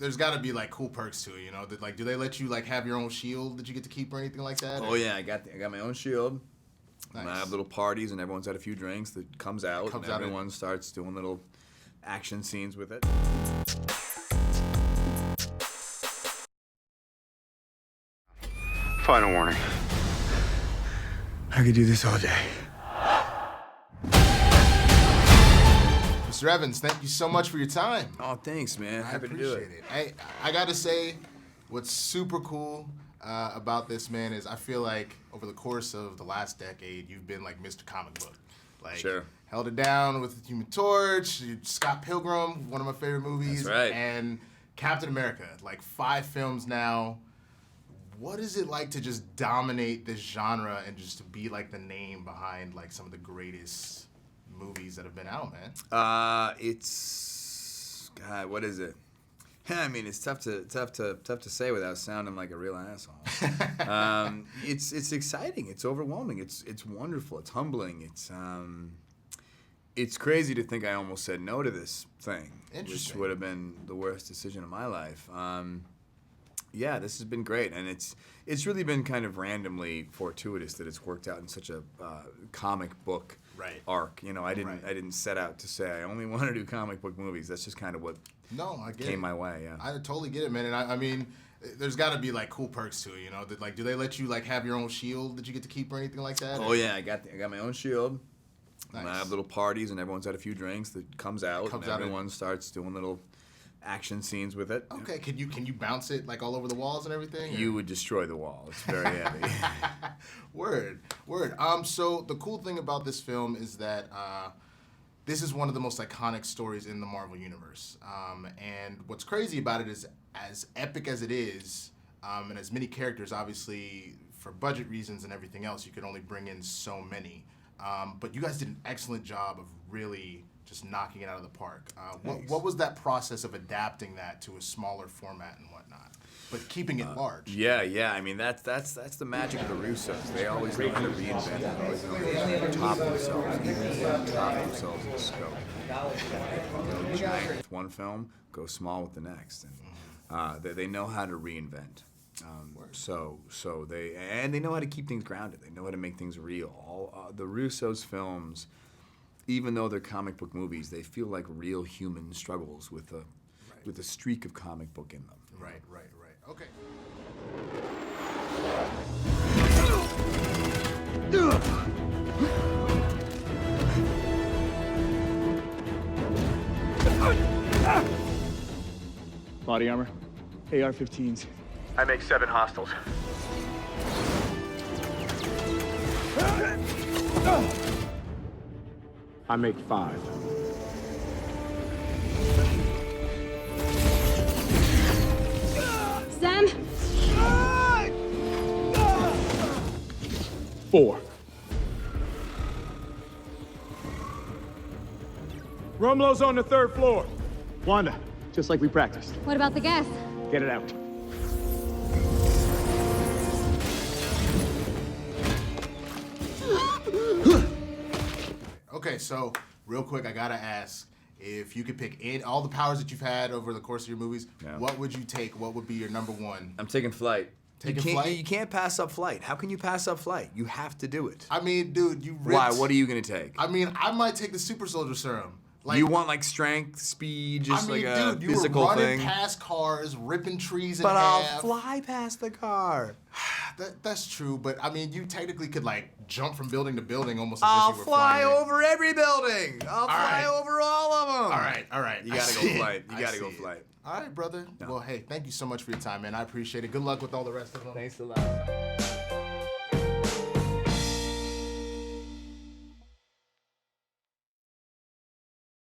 there's got to be like cool perks to it, you know? Like, do they let you like have your own shield that you get to keep or anything like that? Oh yeah, I got my own shield. Nice. And I have little parties, and everyone's had a few drinks. That comes out, and everyone starts doing little action scenes with it. Final warning. I could do this all day. Mr. Evans, thank you so much for your time. Oh, thanks, man. Happy to do it. I gotta say, what's super cool about this, man, is I feel like over the course of the last decade, you've been like Mr. Comic Book. Like, sure. Held it down with Human Torch, Scott Pilgrim, one of my favorite movies. That's right. And Captain America, like 5 films now. What is it like to just dominate this genre and just to be like the name behind like some of the greatest movies that have been out, man? It's God. What is it? I mean, it's tough to say without sounding like a real asshole. It's exciting. It's overwhelming. It's wonderful. It's humbling. It's crazy to think I almost said no to this thing, which would have been the worst decision of my life. Yeah, this has been great, and it's really been kind of randomly fortuitous that it's worked out in such a comic book arc. You know, I didn't set out to say I only want to do comic book movies. That's just kind of what came my way. Yeah, I totally get it, man. And I mean, there's got to be like cool perks to it, you know? Like, do they let you like have your own shield that you get to keep or anything like that? Oh yeah, I got my own shield. Nice. And I have little parties, and everyone's had a few drinks. That comes out, and everyone starts doing little action scenes with it. Okay, can you bounce it like all over the walls and everything? You would destroy the wall. It's very heavy. Word. So the cool thing about this film is that this is one of the most iconic stories in the Marvel Universe. And what's crazy about it is, as epic as it is, and as many characters, obviously, for budget reasons and everything else, you could only bring in so many. But you guys did an excellent job of really just knocking it out of the park. What was that process of adapting that to a smaller format and whatnot, but keeping it large? Yeah. I mean, that's the magic of the Russos. They always know how to reinvent. They always know how to top themselves, even top themselves in scope. Go giant with one film, go small with the next, and they know how to reinvent. So they know how to keep things grounded. They know how to make things real. The Russos films, even though they're comic book movies, they feel like real human struggles with a streak of comic book in them. Right. Okay. Body armor, AR-15s. I make 7 hostiles. I make 5. Sam? 4. Rumlow's on the 3rd floor. Wanda, just like we practiced. What about the gas? Get it out. Okay, so real quick, I gotta ask, if you could pick all the powers that you've had over the course of your movies, what would you take? What would be your number one? I'm taking flight. Flight? You can't pass up flight. How can you pass up flight? You have to do it. I mean, dude, you ripped. Why? What are you gonna take? I mean, I might take the super soldier serum. Like, you want like strength, speed, just like a dude, physical you were running thing. past cars, ripping trees in But half. I'll fly past the car. That's true, but I mean, you technically could like jump from building to building almost as I'll if you were fly flying over every building. I'll fly over all of them. All right. You gotta go flight. You gotta go flight. All right, brother. Well, hey, thank you so much for your time, man. I appreciate it. Good luck with all the rest of them. Thanks a lot.